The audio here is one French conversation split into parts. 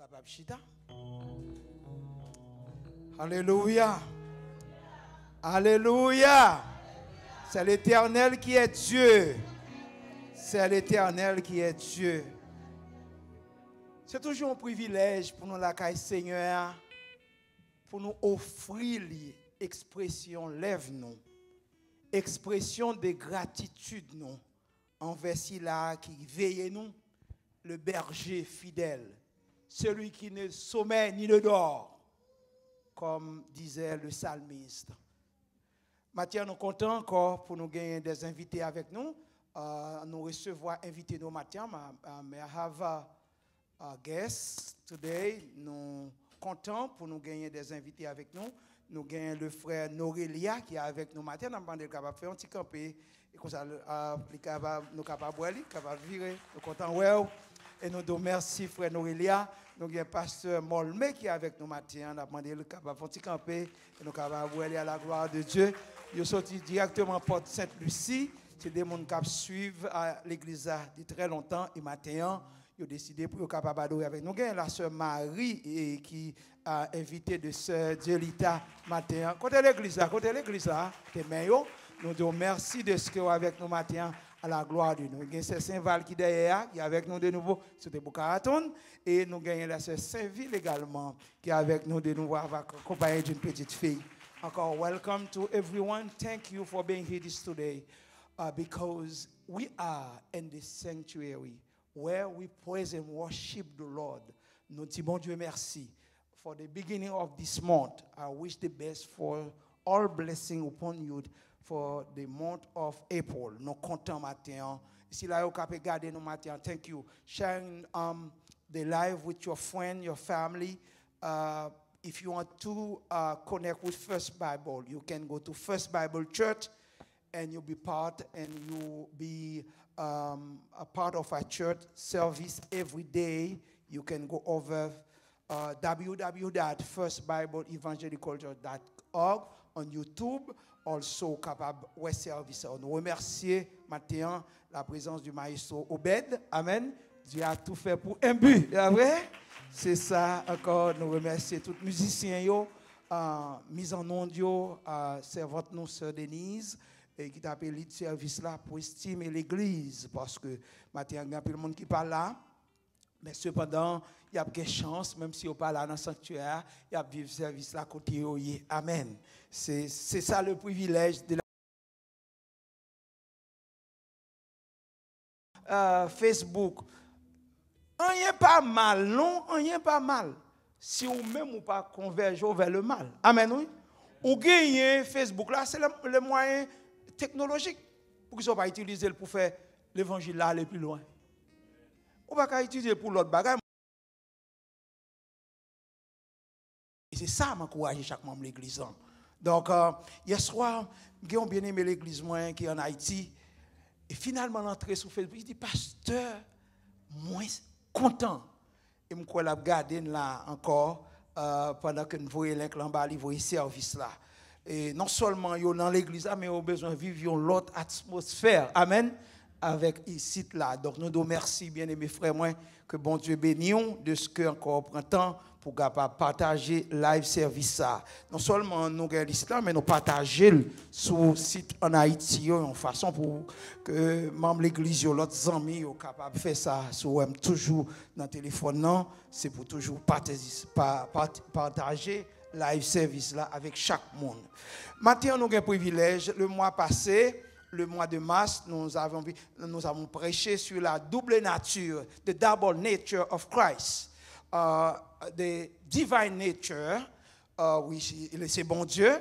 capable chita. Alléluia. Alléluia. C'est l'Éternel qui est Dieu. C'est l'Éternel qui est Dieu. C'est toujours un privilège pour nous, la caille Seigneur, pour nous offrir l'expression lève-nous, expression de gratitude nous, envers celui-là qui veille nous, le berger fidèle, celui qui ne sommeille ni ne dort, comme disait le psalmiste. Mathieu, nous sommes contents encore pour nous gagner des invités avec nous. Nous recevoir invités nous Mathieu. I have a guest today. Nous sommes contents pour nous gagner des invités avec nous. Nous gagnons le frère Norelia qui est avec nous Mathieu. Nous sommes capables de faire un petit campé. Et comme ça, nous sommes capables de virer. Nous sommes contents. Et nous disons merci frère Norelia. Nous avons pasteur Molmé qui est avec nous Mathieu. Nous avons demandé de faire un petit campé. Et nous sommes capables de à la gloire de Dieu. Ils sont sortis directement Porte Sainte-Lucie. C'est des gens qui suivent à l'église depuis très longtemps. Et maintenant, ils ont décidé pour être capables d'adorer avec nous. Nous avons la sœur Marie qui a invité de sœur Dielita matin. Côté l'église là, nous disons merci de ce que vous avec nous matin à la gloire de nous. Nous avons sœur Saint-Val qui est derrière, qui est avec nous de nouveau, c'était pour Caraton. Et nous avons la sœur Saint-Ville également, qui est avec nous de nouveau, accompagnée d'une petite fille. Okay, welcome to everyone. Thank you for being here today because we are in the sanctuary where we praise and worship the Lord. Nous disons bon Dieu merci for the beginning of this month. I wish the best for all blessing upon you for the month of April. Nous comptons matin. Si là vous pouvez garder nous matin. Thank you. Sharing the live with your friend, your family. If you want to connect with First Bible, you can go to First Bible Church and you'll be part a part of our church service every day. You can go over www.firstbibleevangelicalchurch.org on YouTube. Also, capable de service. Nous remercions maintenant la présence du maestro Obed. Amen. Dieu a tout fait pour un but. C'est ça encore, nous remercions tous les musiciens, mise en onde, servante nous, sœur Denise, qui t'a appelé le service là pour estimer l'église, parce que maintenant, il y a plus de monde qui parle là, mais cependant, il y a des chances, même si on parle là dans le sanctuaire, il y a vivre service là côté. Amen. C'est ça le privilège de la Facebook. Rien pas mal, non, rien pas mal. Si vous même ou pas convergez vers le mal. Amen, oui. Ou gagnez Facebook là, c'est le moyen technologique pour qu'ils ne soient pas utilisés pour faire l'évangile là aller plus loin. Ou pas utiliser pour l'autre bagage. Et c'est ça m'encourager chaque membre de l'église. Donc hier soir, j'ai bien aimé l'église qui est en Haïti et finalement l'entrée sur Facebook, il dit pasteur moins content. Et je vais regarder là encore pendant que nous voyons l'inclambal, nous voyons le service là. Et non seulement ils dans l'église, mais ils ont besoin de vivre l'autre atmosphère. Amen. Avec ici là. Donc nous devons merci, bien aimés frères, moi, que bon Dieu bénisse de ce que encore prend temps pour partager live service ça. Non seulement nous avons l'islam, mais nous partager sur le site en Haïti en façon pour que membres de l'église, l'autre amis, soient capables de faire ça. Sur toujours dans le téléphone, c'est pour toujours partager live service là avec chaque monde. Maintenant, nous avons un privilège. Le mois passé, le mois de mars, nous avons prêché sur la double nature, the double nature of Christ. The divine nature, c'est bon Dieu,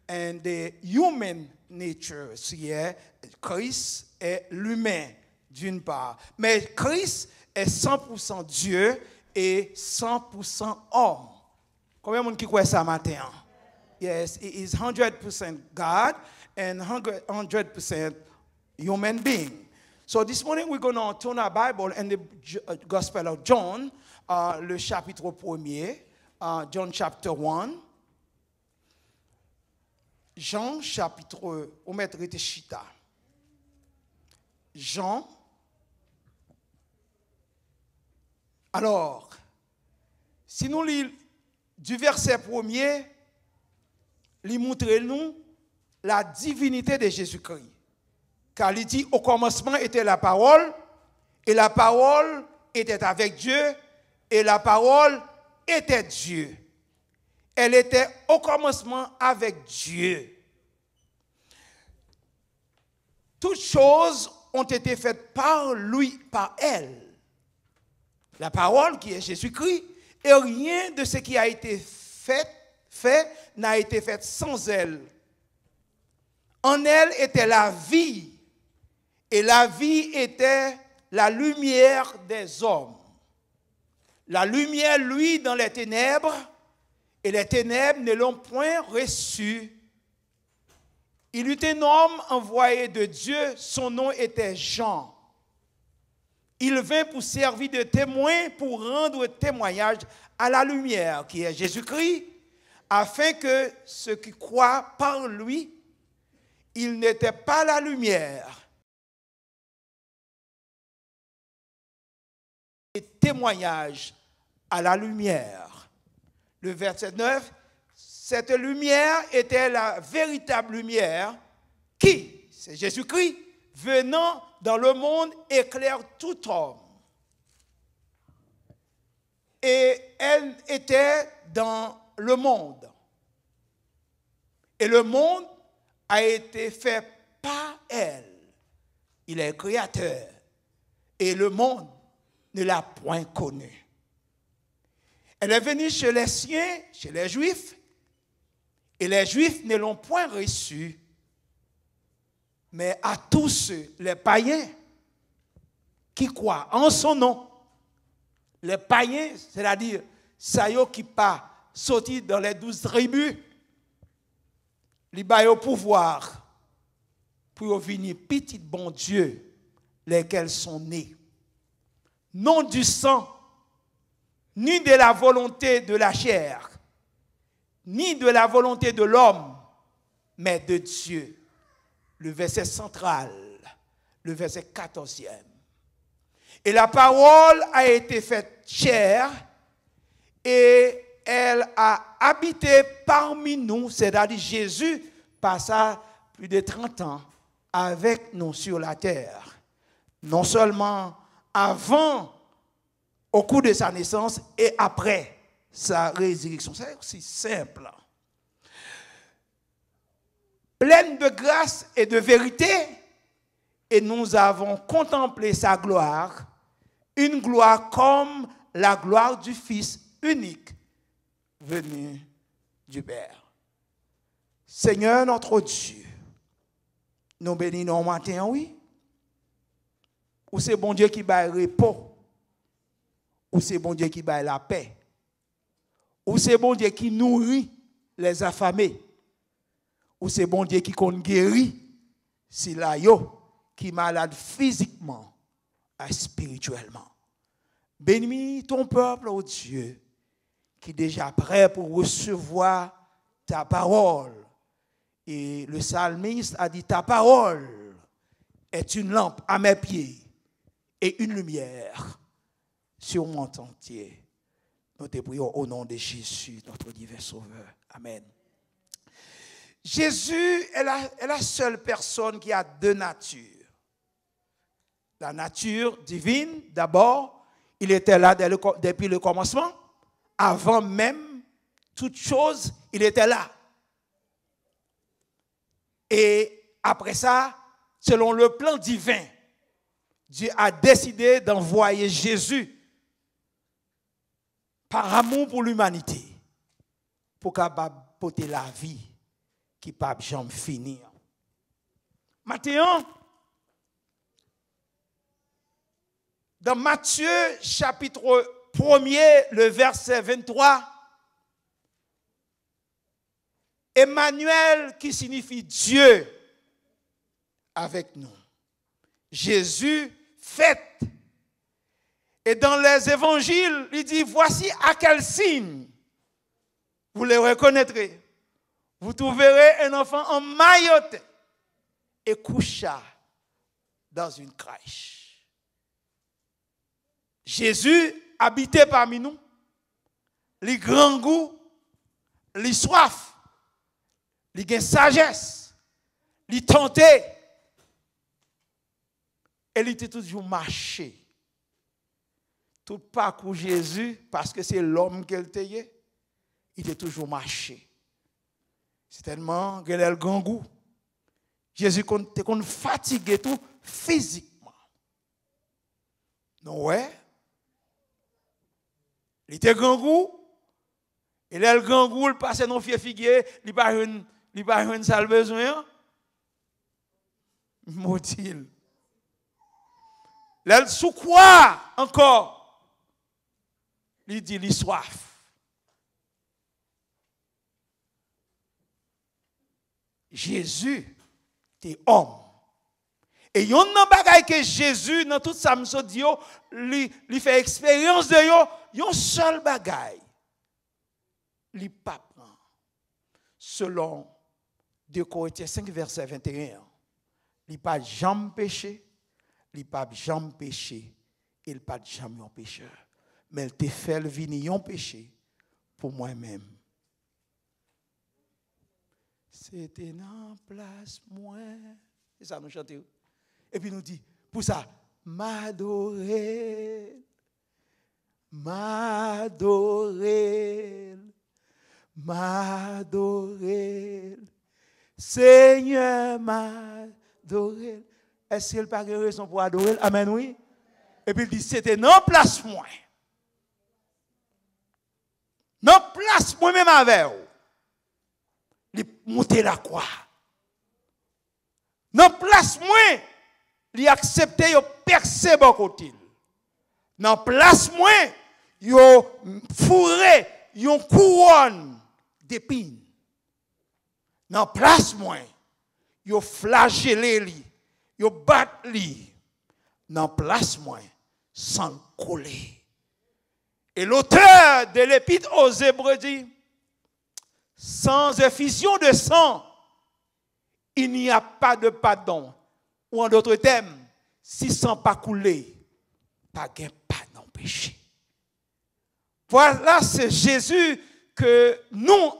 and the human nature, c'est Christ est l'humain d'une part. Mais Christ est 100% Dieu et 100% homme. Combien de monde qui croit ça matin? Yes, he is 100% God and 100% human being. So this morning we're going to turn our Bible in the Gospel of John, le chapitre 1er, John chapter 1. Jean chapitre, au maître de Chita. Jean. Alors, Si nous lisons du verset 1er, il montre nous la divinité de Jésus-Christ. Car il dit, au commencement était la parole, et la parole était avec Dieu, et la parole était Dieu. Elle était au commencement avec Dieu. Toutes choses ont été faites par lui, par elle. La parole qui est Jésus-Christ, et rien de ce qui a été fait n'a été fait sans elle. En elle était la vie, et la vie était la lumière des hommes. La lumière, lui, dans les ténèbres, et les ténèbres ne l'ont point reçu. Il eut un homme envoyé de Dieu, son nom était Jean. Il vint pour servir de témoin, pour rendre témoignage à la lumière qui est Jésus-Christ, afin que ceux qui croient par lui, il n'était pas la lumière. Et témoignage à la lumière. Le verset 9, cette lumière était la véritable lumière qui, c'est Jésus-Christ, venant dans le monde, éclaire tout homme. Et elle était dans le monde. Et le monde a été fait par elle. Il est créateur. Et le monde ne l'a point connue. Elle est venue chez les siens, chez les Juifs, et les Juifs ne l'ont point reçue. Mais à tous ceux, les païens, qui croient en son nom, les païens, c'est-à-dire ça y est qui pas sorti dans les 12 tribus, ils ont au pouvoir pour venir petit bon Dieu, lesquels sont nés. Non du sang, ni de la volonté de la chair, ni de la volonté de l'homme, mais de Dieu. Le verset central, le verset 14e. Et la parole a été faite chair et elle a habité parmi nous, c'est-à-dire Jésus passa plus de 30 ans avec nous sur la terre. Non seulement avant, au cours de sa naissance et après sa résurrection. C'est aussi simple. Pleine de grâce et de vérité, et nous avons contemplé sa gloire, une gloire comme la gloire du Fils unique venu du Père. Seigneur notre Dieu, nous bénissons matin, oui, ou c'est bon Dieu qui baille repos, ou c'est bon Dieu qui baille la paix, ou c'est bon Dieu qui nourrit les affamés, ou c'est bon Dieu qui compte guérir si là yo qui malade physiquement et spirituellement. Bénis ton peuple, oh Dieu, qui est déjà prêt pour recevoir ta parole. Et le psalmiste a dit, ta parole est une lampe à mes pieds et une lumière sur mon entier. Nous te prions au nom de Jésus, notre divin Sauveur. Amen. Jésus est la seule personne qui a deux natures. La nature divine, d'abord, il était là depuis le commencement. Avant même toute chose, il était là. Et après ça, selon le plan divin, Dieu a décidé d'envoyer Jésus par amour pour l'humanité, pour capable porter la vie qui ne peut jamais finir. Maintenant, dans Matthieu chapitre 1er, le verset 23, Emmanuel qui signifie Dieu avec nous. Jésus fait. Et dans les évangiles, il dit, voici à quel signe vous le reconnaîtrez. Vous trouverez un enfant emmailloté et coucha dans une crèche. Jésus habitait parmi nous li grand goût, li soif, li gen sagesse, li tenté, et il était toujours marché. Tout parcours Jésus, parce que c'est l'homme qu'elle était, il était toujours marché. C'est tellement qu'il a le grand goût. Jésus était fatigué tout physiquement. Non, ouais. Il était grand goût. Il a le grand goût, il passe dans le fier figuier, il n'a pas une salle besoin. Maudit. Il sous quoi encore? Il dit, il soif. Jésus était homme. Et il y a un bagage que Jésus, dans tout ça, il fait expérience de yo, il y a un seul bagage. Il pas prend. Selon 2 Corinthiens 5, verset 21, il pas jamais péché, il pas jamais péché, il pas jamais un pécheur. Mais il te fait venir un péché pour moi-même. C'était en place moi. C'est ça nous chantons. Et puis nous dit, pour ça, m'adorer, m'adorer, m'adorer, Seigneur m'adorer. Est-ce qu'il n'y a pas de raison pour adorer? Amen, oui. Et puis il dit, c'était non place moi. Non place moi-même avec vous. Il monter la croix. Non place moi, il accepter yo percer bon côté. Non place moi, yo fourré yon couronne d'épines. Non place moi, yo flagellé li, yo bat li. Non place moi, sans coller. Et l'auteur de l'épître aux Hébreux dit, sans effusion de sang, il n'y a pas de pardon. Ou en d'autres termes, si sang pas coulé, pas de pardon péché. Voilà, c'est Jésus que nous,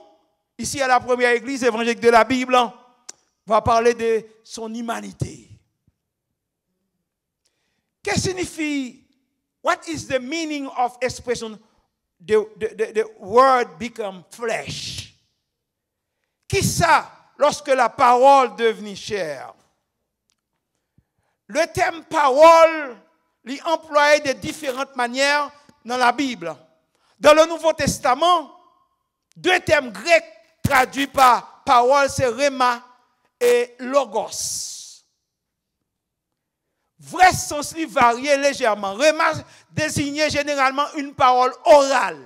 ici à la première église évangélique de la Bible, va parler de son humanité. Qu'est-ce que signifie? What is the meaning of expression the word become flesh? Qui ça lorsque la parole devenait chair? Le terme parole est employé de différentes manières dans la Bible. Dans le Nouveau Testament, 2 termes grecs traduits par parole, c'est rhéma et logos. Vrai sens lui variait légèrement. Rhéma désignait généralement une parole orale.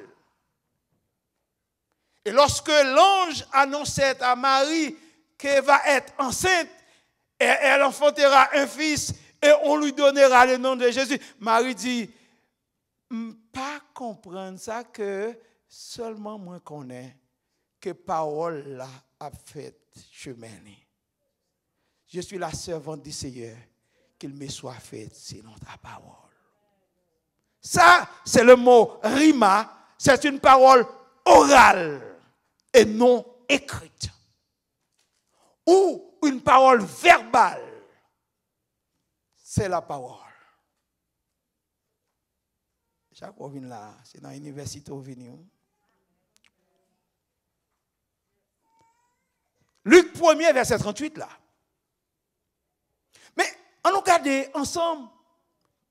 Et lorsque l'ange annonçait à Marie qu'elle va être enceinte, et elle enfantera un fils, et on lui donnera le nom de Jésus, Marie dit, pas comprendre ça que seulement moi connais que parole là a fait chemin. Je suis la servante du Seigneur. Qu'il me soit fait selon ta parole. Ça, c'est le mot rima. C'est une parole orale et non écrite. Ou une parole verbale. C'est la parole. Chaque fois vient là, c'est dans l'université où vient. Luc 1er, verset 38 là. Mais on nous regarde ensemble,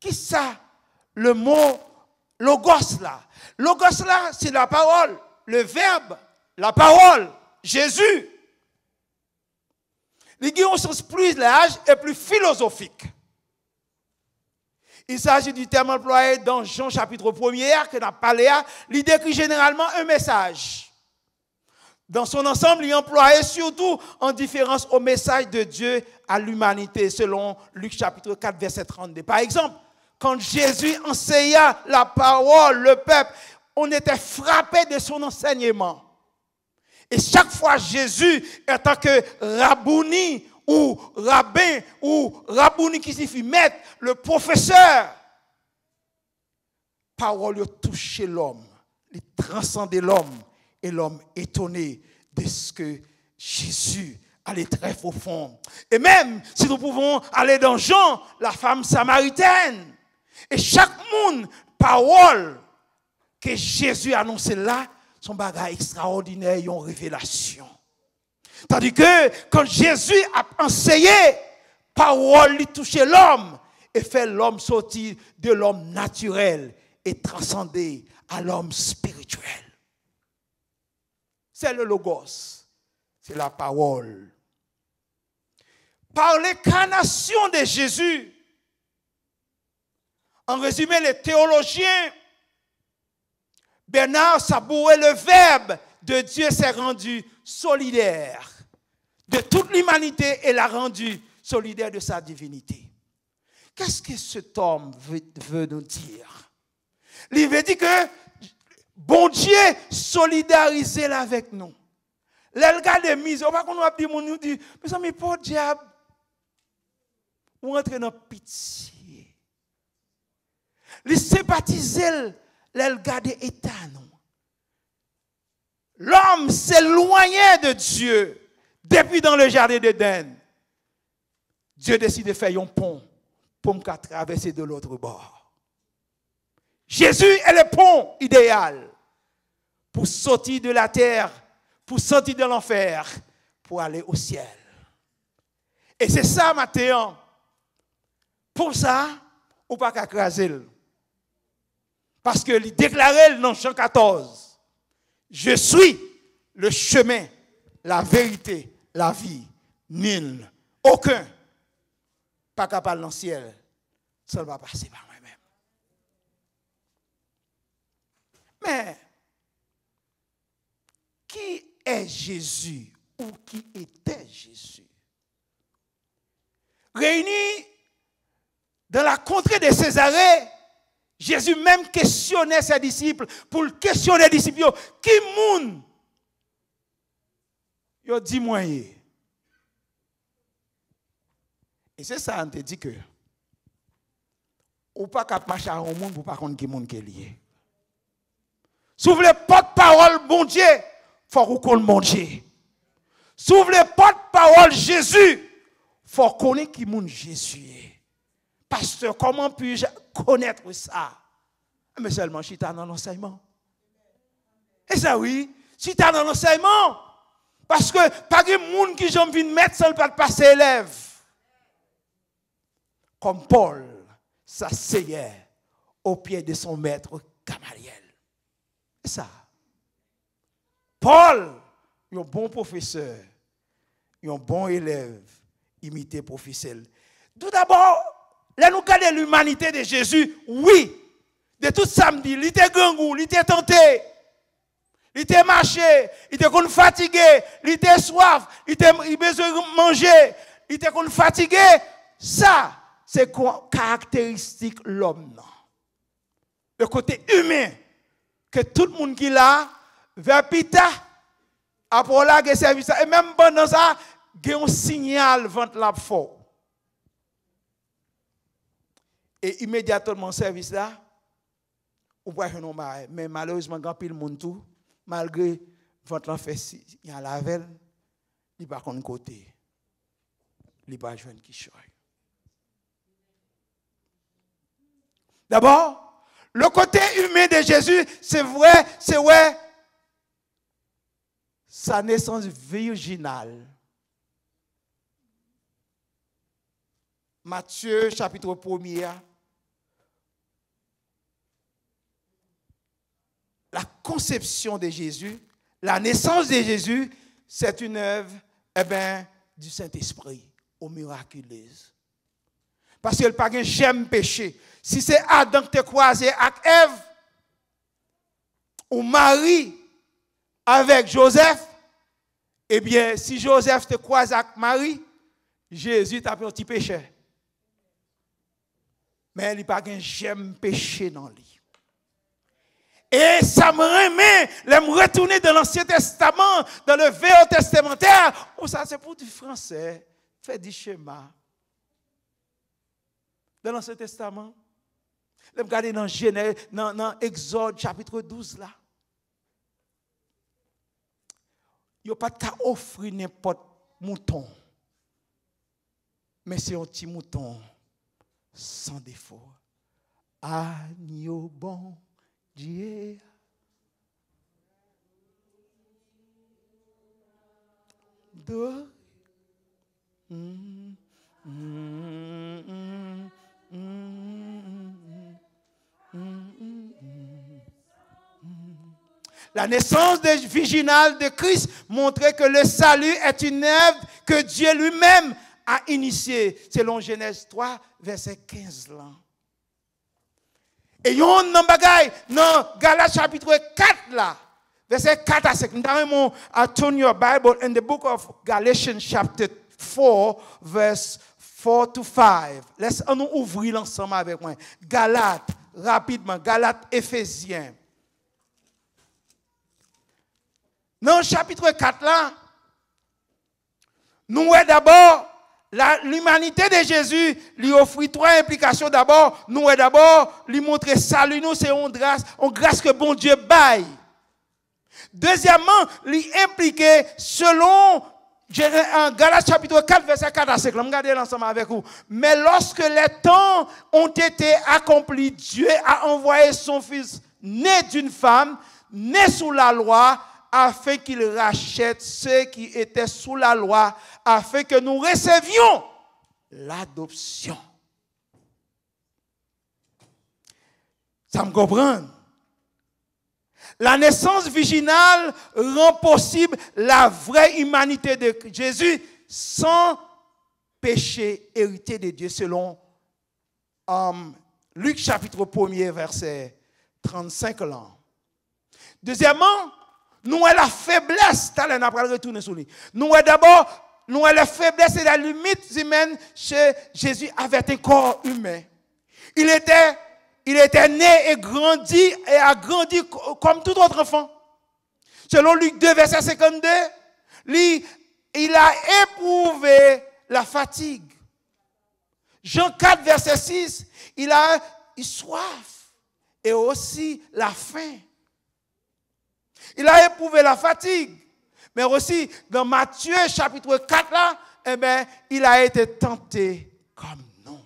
qui ça, le mot logos là? Logos là, c'est la parole, le verbe, la parole, Jésus. Il y a un sens plus large et plus philosophique. Il s'agit du terme employé dans Jean chapitre 1er, que nous avons parlé, il décrit généralement un message. Dans son ensemble, il est employé surtout en différence au message de Dieu à l'humanité, selon Luc chapitre 4, verset 32. Par exemple, quand Jésus enseigna la parole, le peuple, on était frappé de son enseignement. Et chaque fois, Jésus, en tant que rabouni ou rabbin, ou rabouni qui signifie maître, le professeur, parole touchait l'homme, il transcendait l'homme et l'homme étonné de ce que Jésus allait très profond. Et même si nous pouvons aller dans Jean, la femme samaritaine, et chaque monde, parole que Jésus annonçait là, son bagage extraordinaire, une révélation. Tandis que quand Jésus a enseigné, parole lui touchait l'homme et fait l'homme sortir de l'homme naturel et transcender à l'homme spirituel. C'est le logos, c'est la parole. Par l'incarnation de Jésus, en résumé, les théologiens, Bernard Saboué, le Verbe de Dieu s'est rendu solidaire de toute l'humanité et l'a rendu solidaire de sa divinité. Qu'est-ce que cet homme veut nous dire? Il veut dire que bon Dieu solidarisé avec nous. Les gars de mise, on va nous dire, mais ça n'est pas diable. Ou entrer dans pitié. Les sympathiser, les gars de état, non. L'homme s'éloignait de Dieu depuis dans le jardin d'Éden. Dieu décide de faire un pont pour me traverser de l'autre bord. Jésus est le pont idéal pour sortir de la terre, pour sortir de l'enfer, pour aller au ciel. Et c'est ça, Matthieu. Pour ça, on ne peut pas écraser. Parce que il déclarait dans Jean 14, je suis le chemin, la vérité, la vie. Nul, aucun, pas capable dans le ciel, ça va passer par moi-même. Mais, qui est Jésus ou qui était Jésus? Réunis dans la contrée de Césarée, Jésus même questionnait ses disciples pour questionner les disciples. Qui moun? Yo dit moi. Et c'est ça, on te dit que ou pas cap marcher à un monde pour pas connaître qui monde qui est lié. S'ouvre les porte-parole bon Dieu, faut qu'on connaisse mon Dieu. S'ouvre les porte-parole Jésus, faut connaître qui monde Jésus est. Pasteur, comment puis-je connaître ça? Mais seulement si tu as dans l'enseignement. Et ça oui, si tu as dans l'enseignement. Parce que pas de monde qui j'aime venir mettre sans pas passer élève. Comme Paul s'asseyait au pied de son maître Gamaliel. C'est ça. Paul, un bon professeur, un bon élève, imité professeur. Tout d'abord, là nous regardons l'humanité de Jésus, oui. De tout samedi, il était gangou, il était tenté, il était marché, il était fatigué, il était soif, il était besoin de manger, il était fatigué. Ça, c'est caractéristique de l'homme. Le côté humain, que tout le monde qui l'a, vers Pita, après là, il service. Et même pendant ça, il y a un signal ventre la fort. Et immédiatement, service là, on voit un homme, mais malheureusement, quand il monde tout, malgré ventre la fait, il y a la veille, il va contre côté. Il va jouer qui choisit. D'abord, le côté humain de Jésus, c'est vrai, sa naissance virginale. Matthieu, chapitre 1er. La conception de Jésus, la naissance de Jésus, c'est une œuvre du Saint-Esprit, au miraculeuse. Parce qu'il n'y a pas de j'aime péché. Si c'est Adam qui te croisé avec Ève, ou Marie avec Joseph, eh bien, si Joseph te croise avec Marie, Jésus t'a fait un petit péché. Mais il n'y a pas de j'aime péché dans lui. Et ça me remet, me retourner dans l'Ancien Testament, dans le Vieux Testamentaire. Oh, ça c'est pour du français, fait du schéma. Dans l'Ancien Testament, regardez dans Genèse, dans Exode chapitre 12 là. il n'y a pas de cas offrir n'importe mouton. Mais c'est un petit mouton sans défaut. Agneau bon Dieu. De. La naissance virginale de Christ montrait que le salut est une œuvre que Dieu lui-même a initiée, selon Genèse 3, verset 15. Là. Et il y a un bagay dans Galates chapitre 4, là, verset 4 à 5. Nous turn your Bible in the book of Galatians chapter 4, verse 4 to 5. Laissez-nous ouvrir l'ensemble avec moi. Galates, rapidement. Galates, Éphésiens. Dans le chapitre 4, là, nous voyons d'abord l'humanité de Jésus lui offre trois implications. D'abord, nous voyons d'abord lui montrer salut, nous, c'est une grâce que bon Dieu baille. Deuxièmement, lui impliquer selon Galates chapitre 4, verset 4 à 5. Regardez l'ensemble avec vous. Mais lorsque les temps ont été accomplis, Dieu a envoyé son Fils né d'une femme, né sous la loi, afin qu'il rachète ceux qui étaient sous la loi, afin que nous recevions l'adoption. Ça me comprend? La naissance virginale rend possible la vraie humanité de Jésus sans péché hérité de Dieu, selon Luc chapitre 1er, verset 35. Là. Deuxièmement, nous avons la faiblesse, on va retourner sur lui. Nous avons d'abord, nous avons la faiblesse et la limite humaine chez Jésus avec un corps humain. Il était né et grandi et a grandi comme tout autre enfant. Selon Luc 2, verset 52, il a éprouvé la fatigue. Jean 4, verset 6, il a soif et aussi la faim. Il a éprouvé la fatigue. Mais aussi, dans Matthieu chapitre 4, là, il a été tenté comme nous.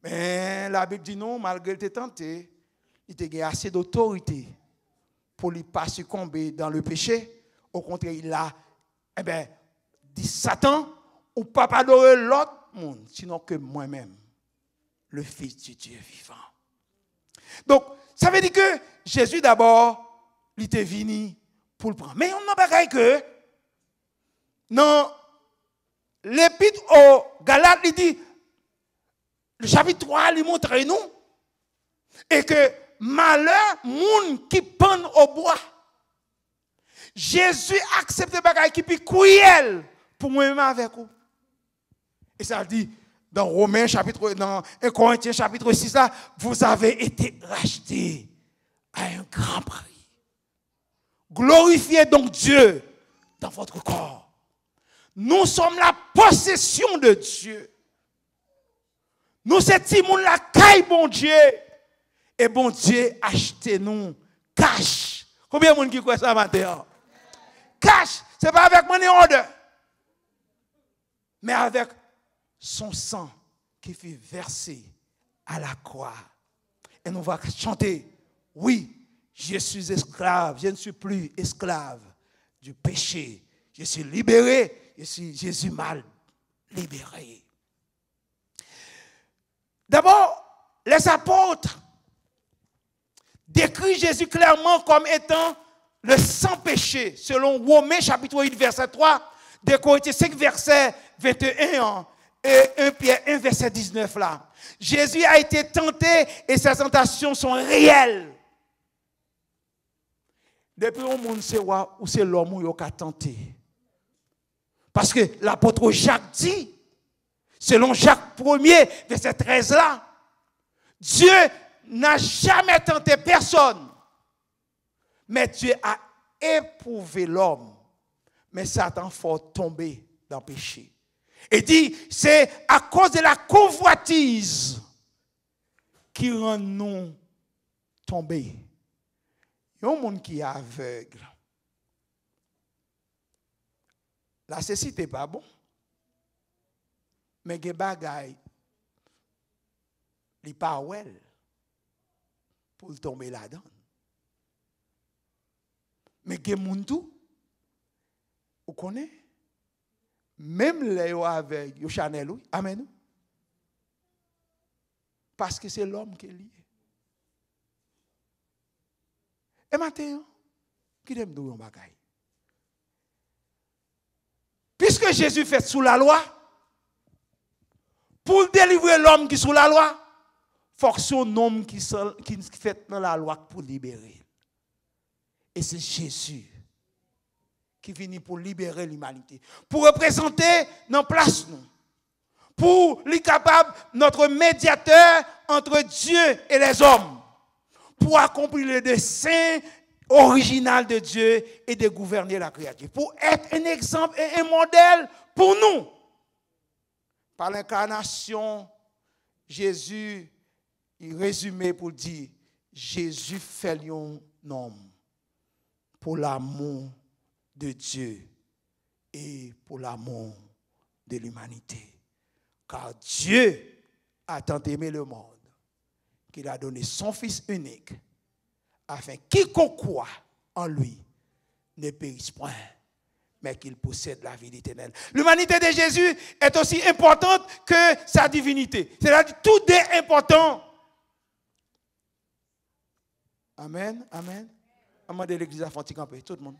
Mais la Bible dit non, malgré qu'il était tenté, il a assez d'autorité pour ne pas succomber dans le péché. Au contraire, il a dit Satan, ou pas adorer l'autre monde, sinon que moi-même, le Fils du Dieu vivant. Donc, ça veut dire que Jésus d'abord, il était venu pour le prendre. Mais on n'a pas que dans l'épître aux Galates, il dit, le chapitre 3, il montre nous, et que malheur, monde qui pend au bois. Jésus accepte des bagages qui sont cruels pour moi-même avec vous. Et ça dit, dans Romains chapitre, dans 1 Corinthiens chapitre 6, là, vous avez été rachetés à un grand prix. Glorifiez donc Dieu dans votre corps. Nous sommes la possession de Dieu. Nous sommes la caille, bon Dieu. Et bon Dieu, achetez-nous cash. Combien de monde qui croit ça matin? Cash, ce n'est pas avec money order, mais avec son sang qui fut versé à la croix. Et nous allons chanter, oui, je suis esclave, je ne suis plus esclave du péché. Je suis libéré, Jésus m'a libéré. D'abord, les apôtres décrivent Jésus clairement comme étant le sans péché, selon Romains chapitre 8, verset 3, de Corinthiens 5, verset 21 et 1 Pierre 1, verset 19 là. Jésus a été tenté et ses tentations sont réelles. Depuis au monde, c'est où c'est l'homme qui a tenté. Parce que l'apôtre Jacques dit, selon Jacques 1er, verset 13 là, Dieu n'a jamais tenté personne. Mais Dieu a éprouvé l'homme. Mais Satan faut tomber dans le péché. Et dit, c'est à cause de la convoitise qui rend nous tomber. Il y a un monde qui est aveugle. La cécité pas bon. Mais il bagay li pas well pour tomber là-dedans. Mais il moun tout vous connaissez même les avec yo Chanel oui. Amen. Parce que c'est l'homme qui est lié. Et maintenant, qui aime nous un bagay? Puisque Jésus fait sous la loi, pour délivrer l'homme qui est sous la loi, il faut que son homme qui fait dans la loi pour libérer. Et c'est Jésus qui vient pour libérer l'humanité, pour représenter nos places nous, pour être capable notre médiateur entre Dieu et les hommes, pour accomplir le dessein original de Dieu et de gouverner la créature, pour être un exemple et un modèle pour nous. Par l'incarnation, Jésus est résumé pour dire Jésus fait un homme pour l'amour de Dieu et pour l'amour de l'humanité. Car Dieu a tant aimé le monde qu'il a donné son Fils unique afin que quiconque croit en lui ne périsse point, mais qu'il possède la vie éternelle. L'humanité de Jésus est aussi importante que sa divinité. C'est-à-dire tout est important. Amen, amen. Amen de l'église à Fonticampe, tout le monde.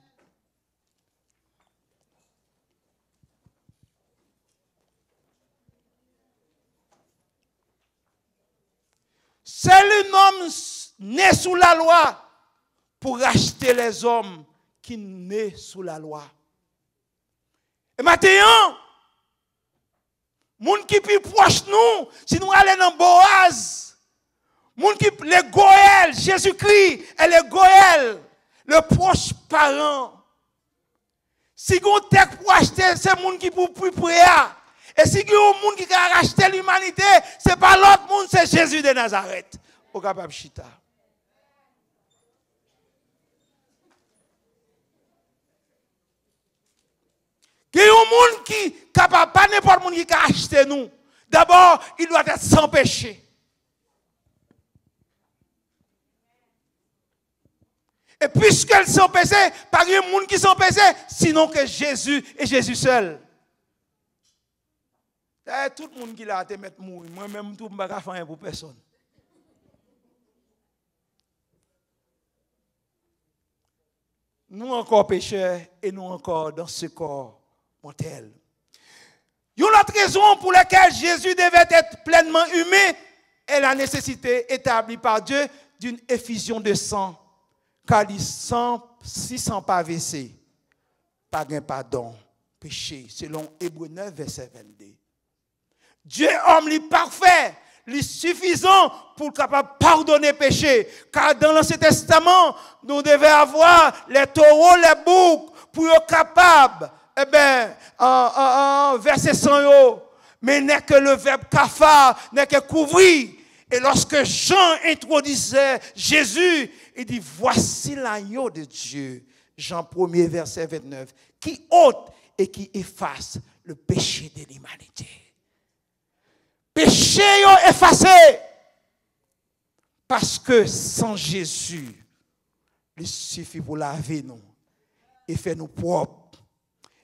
C'est un homme né sous la loi pour racheter les hommes qui naissent sous la loi. Et maintenant, moun qui plus proche nous, si nous allons dans Boaz, moun qui les Goël, Jésus-Christ et les Goël, le proche parent. Si vous êtes pour acheter, c'est moun qui pour plus près. Et si vous avez un monde qui a racheté l'humanité, ce n'est pas l'autre monde, c'est Jésus de Nazareth. Au capable chita. Il y a un monde qui est capable, pas n'importe monde qui a acheté nous. D'abord, il doit être sans péché. Et puisqu'elle est sans péché, pas un monde qui est sans péché, sinon que Jésus et Jésus seul. Tout le monde qui l'a te mettre mourir, moi-même, tout le monde ne peut pas faire pour personne. Nous encore pécheurs et nous encore dans ce corps mortel. Une autre raison pour laquelle Jésus devait être pleinement humain est la nécessité établie par Dieu d'une effusion de sang. Car si sang pas versé, pas de pardon, péché, selon Hébreux 9, verset 22. Dieu homme est parfait, est suffisant pour capable pardonner péché. Car dans l'Ancien Testament, nous devons avoir les taureaux, les boucs, pour être capables, verser sang, mais n'est que le verbe kafar, n'est que couvrir. Et lorsque Jean introduisait Jésus, il dit, voici l'agneau de Dieu. Jean 1er, verset 29, qui ôte et qui efface le péché de l'humanité. Péché effacé. Parce que sans Jésus, il suffit pour laver nous et faire nous propres.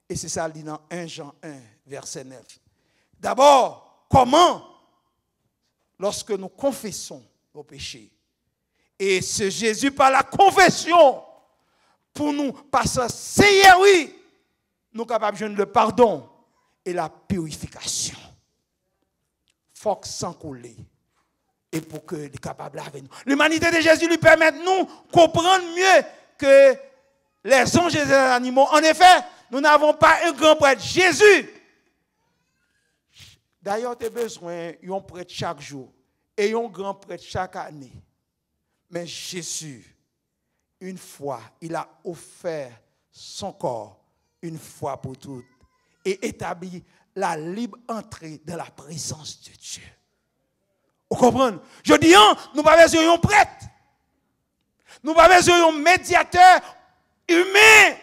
Et c'est ça, dit dans 1 Jean 1, verset 9. D'abord, comment? Lorsque nous confessons nos péchés. Et c'est Jésus par la confession pour nous passer, Seigneur, oui, nous sommes capables de joindre le pardon et la purification. Faut que sans couler et pour que les capables avec nous. L'humanité de Jésus lui permet de nous comprendre mieux que les anges et les animaux. En effet, nous n'avons pas un grand prêtre. Jésus. D'ailleurs, tu as besoin d'un prêtre chaque jour et un grand prêtre chaque année. Mais Jésus, une fois, il a offert son corps une fois pour toutes et établi la libre entrée dans la présence de Dieu. Vous comprenez? Je dis, nous n'avons pas besoin d'un prêtre. Nous n'avons pas besoin d'un médiateur humain.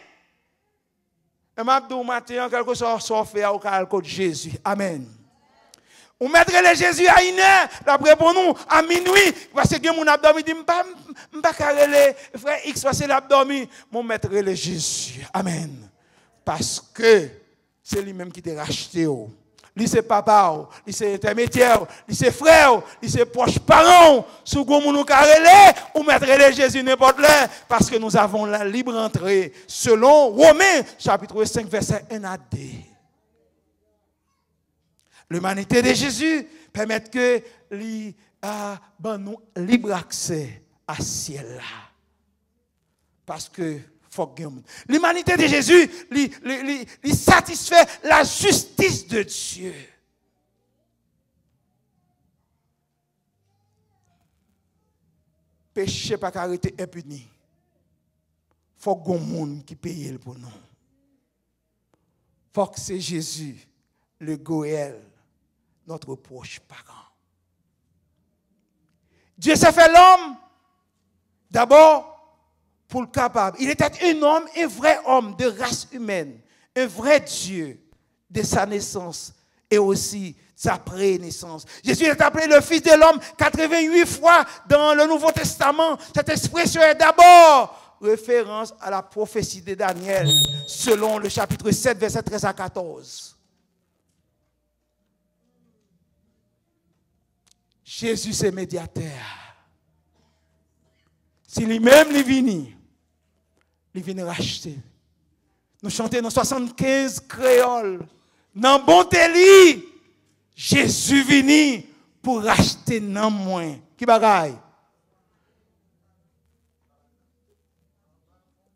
Et m'a dit matin quelque chose soit fait au calco de Jésus. Amen. On mettrait le Jésus à 1h, d'après pour nous à minuit parce que mon abdomen dit pas carré frère X parce que l'abdomen mon mettre le Jésus. Amen. Parce que c'est lui-même qui t'a racheté. Lui c'est papa, lui c'est intermédiaire, lui c'est frère, lui c'est proche parent. Sous goumou nous carrelé, ou mettre le Jésus n'importe là parce que nous avons la libre entrée selon Romains chapitre 5 verset 1 à 2. L'humanité de Jésus permet que nous libre accès à ciel là. Parce que l'humanité de Jésus lui satisfait la justice de Dieu. Péché pas arrêter impuni. Faut que monde qui paye pour nous. Faut que c'est Jésus, le Goël, notre proche parent. Dieu s'est fait l'homme d'abord pour le capable. Il était un homme, un vrai homme de race humaine, un vrai Dieu de sa naissance et aussi sa pré-naissance. Jésus est appelé le Fils de l'homme 88 fois dans le Nouveau Testament. Cette expression est d'abord référence à la prophétie de Daniel, selon le chapitre 7, verset 13 à 14. Jésus c'est médiateur. Si lui-même est venu, il vient racheter. Nous chantons dans 75 créoles. Dans bon télé, Jésus venu pour racheter non moins. Qui bagaille?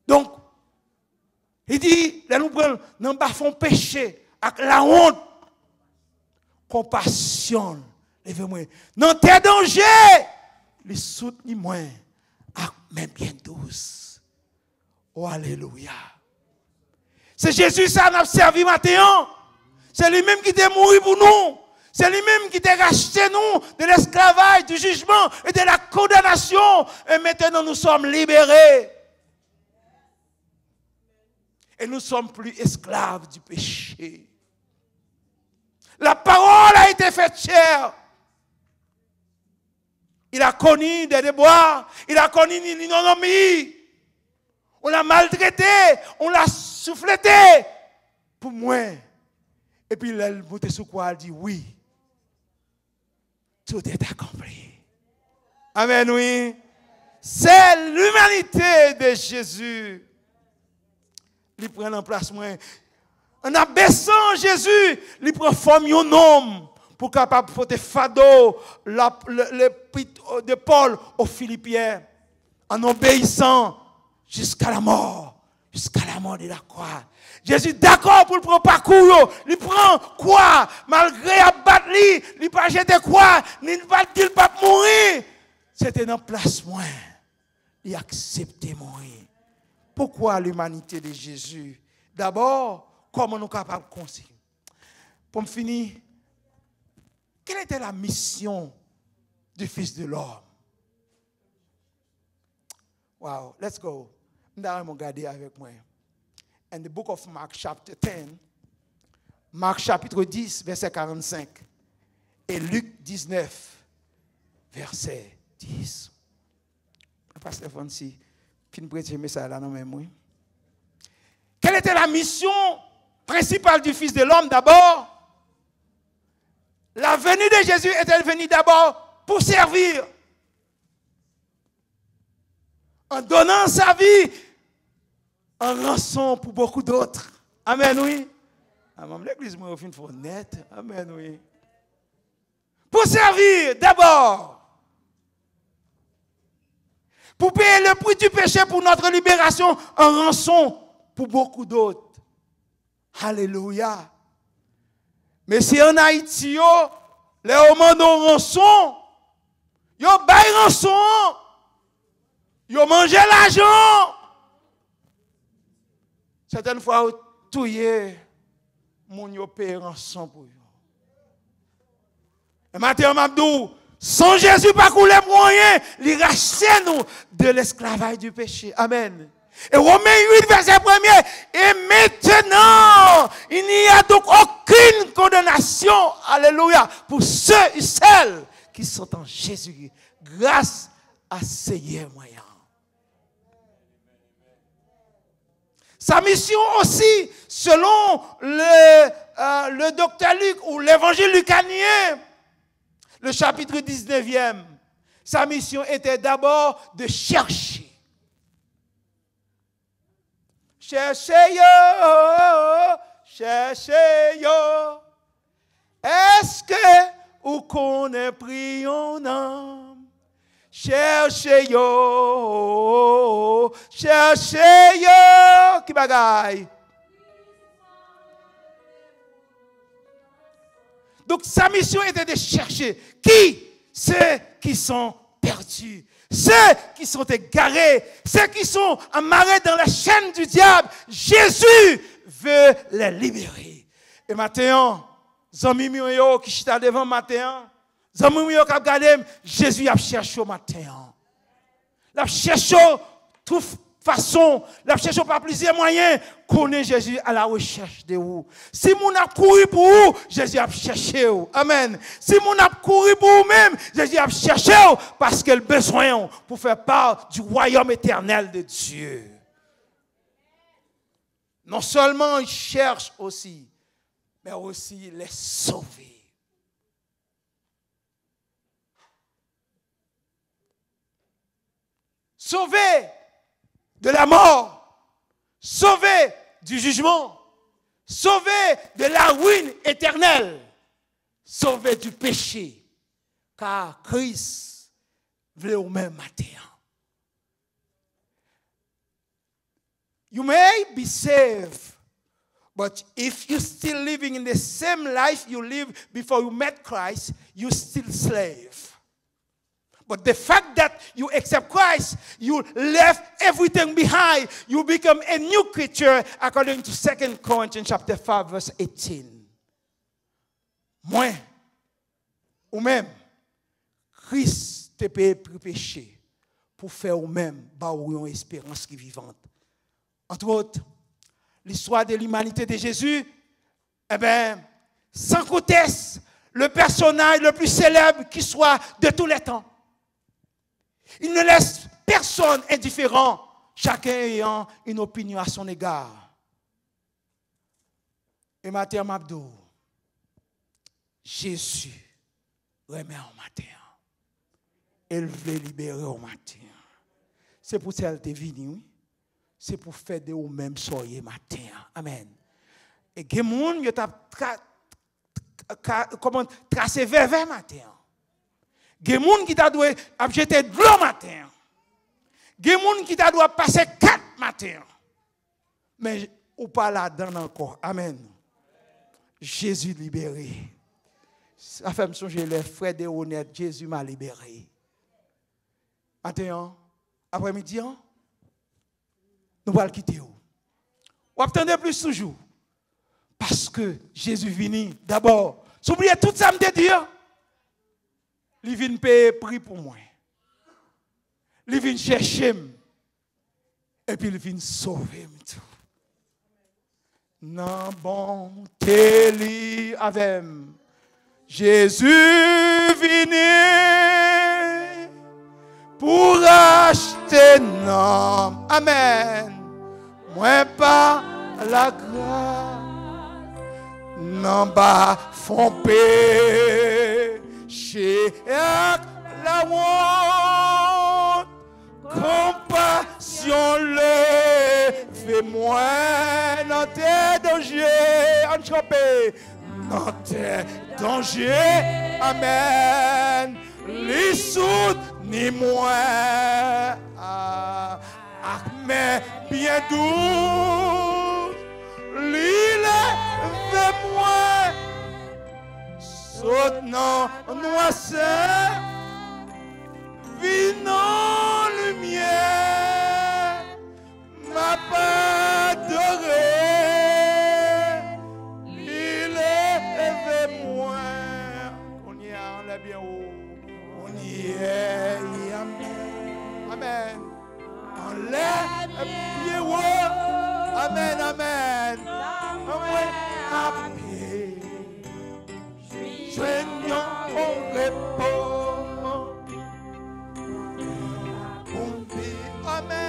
Donc, il dit, là nous prenons, nous bafons péché, avec la honte, compassion. Levez-moi. Dans tes dangers, les soutenir moins, même bien douce. Oh, alléluia. C'est Jésus, ça n'a servi maintenant. C'est lui-même qui est mort pour nous. C'est lui-même qui t'a racheté nous de l'esclavage, du jugement et de la condamnation. Et maintenant, nous sommes libérés. Et nous ne sommes plus esclaves du péché. La parole a été faite chair. Il a connu des déboires, il a connu l'ignominie. On l'a maltraité, on l'a souffleté pour moi. Et puis elle monte sur quoi, elle dit oui. Tout est accompli. Amen, oui. C'est l'humanité de Jésus. Il prend en place moi. En abaissant Jésus, il prend forme un homme pour capable de faire fado le de Paul aux Philippiens en obéissant jusqu'à la mort de la croix. Jésus d'accord pour le prendre parcours, il prend quoi malgré abattre il pas jeter quoi, il pas dire pas mourir. C'était dans place moi. Il acceptait mourir. Pourquoi l'humanité de Jésus? D'abord, comment nous sommes capables de conseiller? Pour me finir, quelle était la mission du Fils de l'homme? Wow, let's go. Nous allons regarder avec moi. In the book of Mark, chapter 10, Marc chapitre 10, verset 45, et Luc 19, verset 10. Pasteur Fancy, puis nous prêtons message là, non, mais moi. Quelle était la mission principale du Fils de l'homme d'abord? La venue de Jésus est-elle venue d'abord pour servir? En donnant sa vie en rançon pour beaucoup d'autres. Amen, oui. L'église m'a offert une net. Amen, oui. Pour servir d'abord. Pour payer le prix du péché pour notre libération en rançon pour beaucoup d'autres. Alléluia. Mais si en Haïti, les hommes ont rançon, ils ont baillé rançon, ils ont mangé l'argent. Certaines fois, tout y est, mon yo paye rançon pour eux. Et maintenant, Mabdou, sans Jésus, pas couler moyen, il rachète nous de l'esclavage du péché. Amen. Et Romains 8, verset 1er. Et maintenant, il n'y a donc aucune condamnation, alléluia, pour ceux et celles qui sont en Jésus, grâce à Seigneur moyen. Sa mission aussi, selon le docteur Luc ou l'évangile lucanien, le chapitre 19e, sa mission était d'abord de chercher. Cherchez-yo, cherchez-yo. Est-ce que vous connaissez prions âme? Cherchez-yo, cherchez-yo. Qui bagaille? Donc sa mission était de chercher qui? Ceux qui sont perdus. Ceux qui sont égarés, ceux qui sont amarrés dans la chaîne du diable, Jésus veut les libérer. Et maintenant, zami mio qui chita devant matin, zami mio qui a regardé, Jésus a cherché au matin. Il a cherché de toute façon, il a cherché par plusieurs moyens, connaît Jésus à la recherche de vous. Si mon a couru pour vous, Jésus a cherché vous. Amen. Si mon a couru pour vous-même, Jésus a cherché vous parce qu'il a besoin pour faire part du royaume éternel de Dieu. Non seulement il cherche aussi, mais aussi les sauver. Sauver de la mort, sauver du jugement, sauver de la ruine éternelle, sauver du péché, car Christ veut au même matin. You may be saved, but if you're still living in the same life you lived before you met Christ, you're still slave. But the fact that you accept Christ, you left everything behind. You become a new creature according to 2 Corinthians chapter 5, verse 18. Moi, ou même, Christ te paye pour péché, pour faire ou même, une espérance qui vivante. Entre autres, l'histoire de l'humanité de Jésus, eh bien, sans conteste, le personnage le plus célèbre qui soit de tous les temps. Il ne laisse personne indifférent, chacun ayant une opinion à son égard. Et matin, Mabdou, Jésus remet au matin. Il veut libérer au matin. C'est pour ça qu'elle est venue, oui. C'est pour faire de vous-même soyez matin. Amen. Et il y a des gens qui tracé vers matin. Il y a des gens qui doivent jeter de l'eau matin. Il y a des gens qui doivent passer 4 matins. Mais ou pas là-dedans encore. Amen. Jésus libéré. Ça fait me songer les frères de honnête. Jésus m'a libéré. Matin, après-midi, nous allons le quitter. Ou attendez plus toujours. Parce que Jésus vient d'abord. S'oubliez tout ça, me dire. Il vient payer prix pour moi. Il vient chercher. Et puis il vient sauver. Non, bon, t'es avec Jésus vient pour acheter non. Amen. Moi pas la grâce. Non, pas font péché la honte. Compassion lève-moi dans tes dangers. Enchopé dans tes dangers. Amen. Les soutes ni moi. Mais bien douce. Lève-moi. Saute non noisseur. Vinant lumière, m'a pas adoré, il est moi. On y est, on l'a bien haut. On y est, amen. Amen. enlève pied haut. Amen, amen. Amen. Joignons au repos. Amen.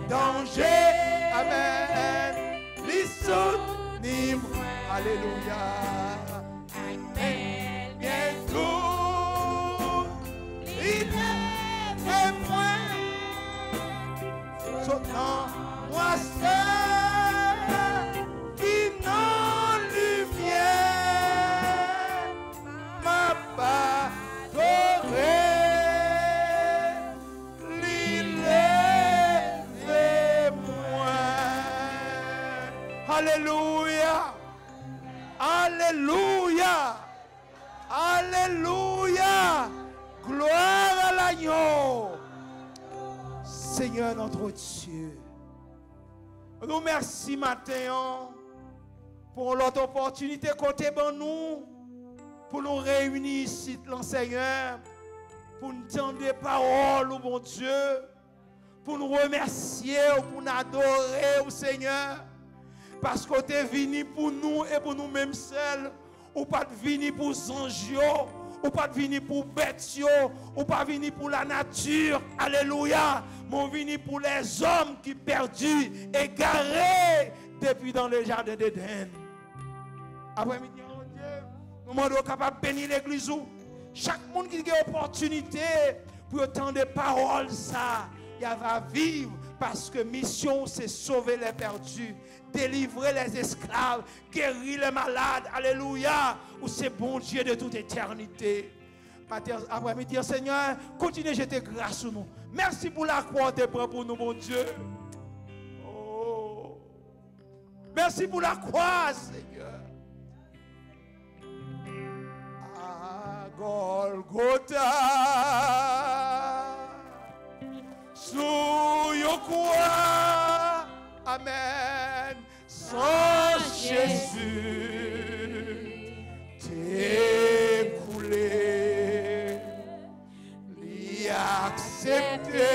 Danger, amen. L'issounim, alléluia. Amen. Bientôt, il est moi. Sautant, moi seul, qui n'en lumière, ma adoré. Alléluia. Alléluia. Alléluia. Gloire à l'agneau. Seigneur notre Dieu, nous merci matin pour l'autre opportunité côté bon nous pour nous réunir ici, Seigneur, pour nous entendre des paroles, mon Dieu, pour nous remercier, pour nous adorer, Seigneur. Parce que tu es venu pour nous et pour nous-mêmes seuls. Ou pas venu pour les anges, ou pas venu pour les bêtes, ou pas venu pour la nature. Alléluia. Mais venu pour les hommes qui perdus, égarés depuis dans le jardin d'Éden. Après-midi, nous sommes capables de bénir l'église. Chaque monde qui a l'opportunité pour entendre des paroles, ça, il va vivre. Parce que mission, c'est sauver les perdus, délivrer les esclaves, guérir les malades. Alléluia. Ou c'est bon Dieu de toute éternité. Après-midi, Seigneur, continue à jeter grâce sur nous. Merci pour la croix de prends pour nous, mon Dieu. Oh. Merci pour la croix, Seigneur. À Golgotha. Sous yo croix, amen, sans Jésus, t'es coulé, l'y accepté,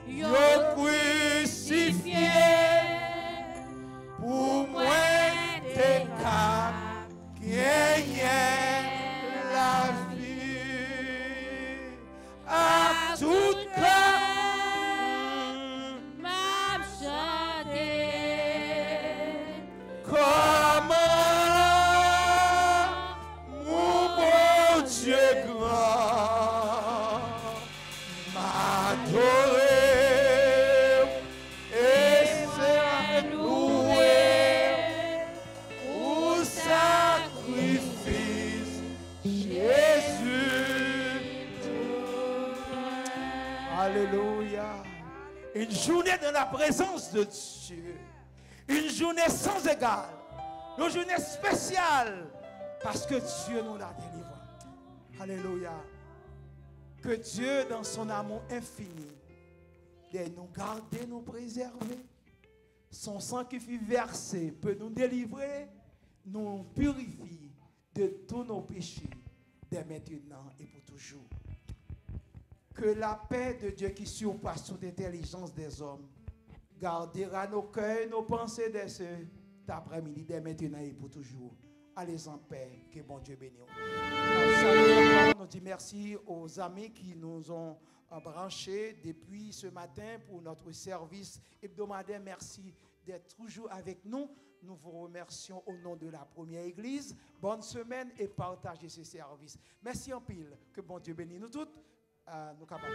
yo crucifié, pour moi t'es qu'à gagner la vie, à tout Alléluia. Une journée dans la présence de Dieu. Une journée sans égale. Une journée spéciale. Parce que Dieu nous l'a délivré. Alléluia. Que Dieu, dans son amour infini, de nous garder, nous préserver. Son sang qui fut versé peut nous délivrer, nous purifier de tous nos péchés, dès maintenant et pour toujours. Que la paix de Dieu qui surpasse toute intelligence des hommes gardera nos cœurs, nos pensées dès cet après-midi, dès maintenant et pour toujours. Allez en paix, que bon Dieu bénisse. Nous disons merci aux amis qui nous ont branchés depuis ce matin pour notre service hebdomadaire. Merci d'être toujours avec nous. Nous vous remercions au nom de la première église. Bonne semaine et partagez ce service. Merci en pile. Que bon Dieu bénisse nous toutes. Nous capables.